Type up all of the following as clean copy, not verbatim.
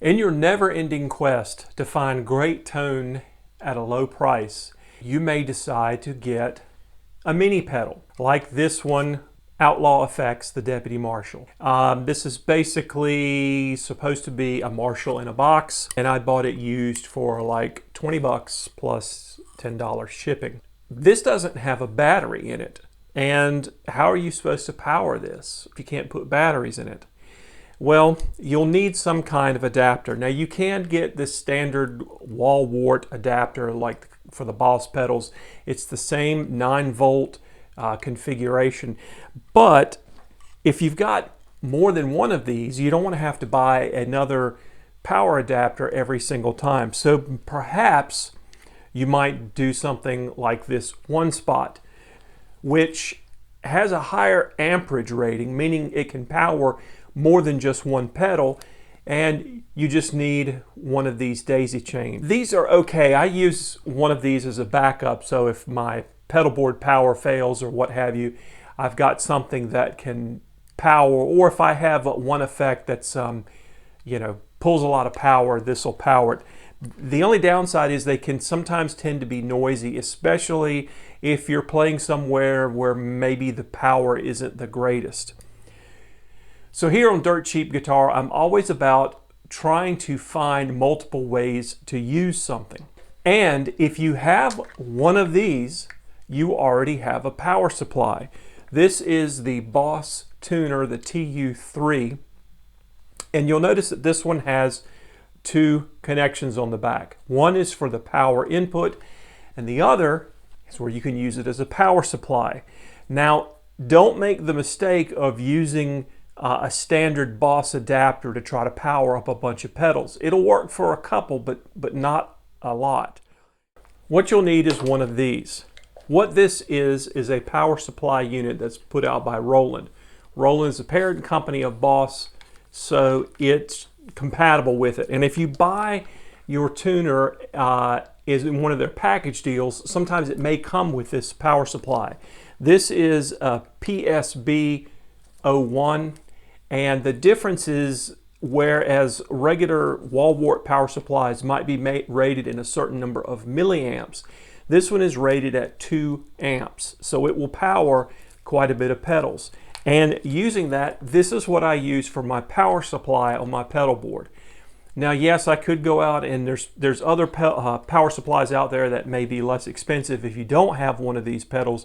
In your never-ending quest to find great tone at a low price, you may decide to get a mini pedal like this one, Outlaw Effects, the Deputy Marshall. This is basically supposed to be a Marshall in a box, and I bought it used for like 20 bucks plus $10 shipping. This doesn't have a battery in it. And how are you supposed to power this if you can't put batteries in it? Well, you'll need some kind of adapter. Now you can get this standard wall wart adapter like for the Boss pedals. It's the same 9-volt configuration. But if you've got more than one of these, you don't want to have to buy another power adapter every single time. So perhaps you might do something like this One Spot, which has a higher amperage rating, meaning it can power more than just one pedal, and you just need one of these daisy chains. These are okay. I use one of these as a backup, so if my pedal board power fails or what have you, I've got something that can power, or if I have one effect that's pulls a lot of power, this will power it. The only downside is they can sometimes tend to be noisy, especially if you're playing somewhere where maybe the power isn't the greatest. So here on Dirt Cheap Guitar, I'm always about trying to find multiple ways to use something. And if you have one of these, you already have a power supply. This is the Boss tuner, the TU3. And you'll notice that this one has two connections on the back. One is for the power input, and the other is where you can use it as a power supply. Now, don't make the mistake of using a standard Boss adapter to try to power up a bunch of pedals. It'll work for a couple, but not a lot. What you'll need is one of these. What this is a power supply unit that's put out by Roland. Roland is a parent company of Boss, so it's compatible with it. And if you buy your tuner is in one of their package deals, sometimes it may come with this power supply. This is a PSB 01, and the difference is, whereas regular wall wart power supplies might be rated in a certain number of milliamps, this one is rated at 2 amps, so it will power quite a bit of pedals. And using that, this is what I use for my power supply on my pedal board. Now, yes, I could go out and there's other power supplies out there that may be less expensive if you don't have one of these pedals,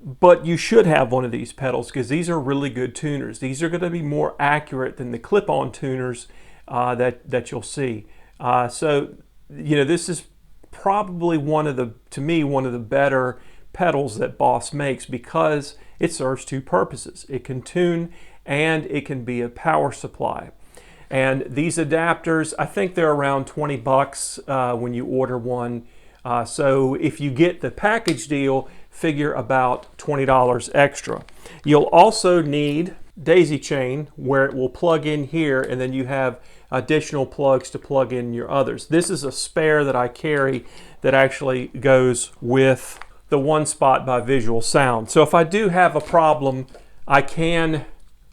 but you should have one of these pedals because these are really good tuners. These are going to be more accurate than the clip-on tuners that you'll see. So, this is probably to me, one of the better pedals that Boss makes because it serves two purposes. It can tune and it can be a power supply. And these adapters, I think they're around 20 bucks when you order one. So if you get the package deal, figure about $20 extra. You'll also need daisy chain where it will plug in here, and then you have additional plugs to plug in your others. This is a spare that I carry that actually goes with the One Spot by Visual Sound. So if I do have a problem, I can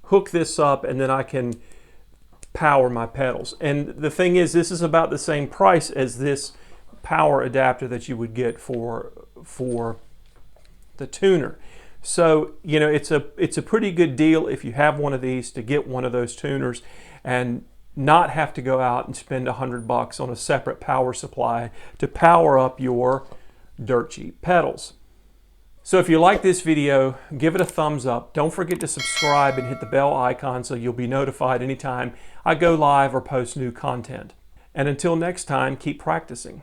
hook this up and then I can power my pedals. And the thing is, this is about the same price as this power adapter that you would get for the tuner. So it's a pretty good deal if you have one of these to get one of those tuners and not have to go out and spend $100 on a separate power supply to power up your dirt cheap pedals. So if you like this video, give it a thumbs up. Don't forget to subscribe and hit the bell icon so you'll be notified anytime I go live or post new content. And until next time, keep practicing.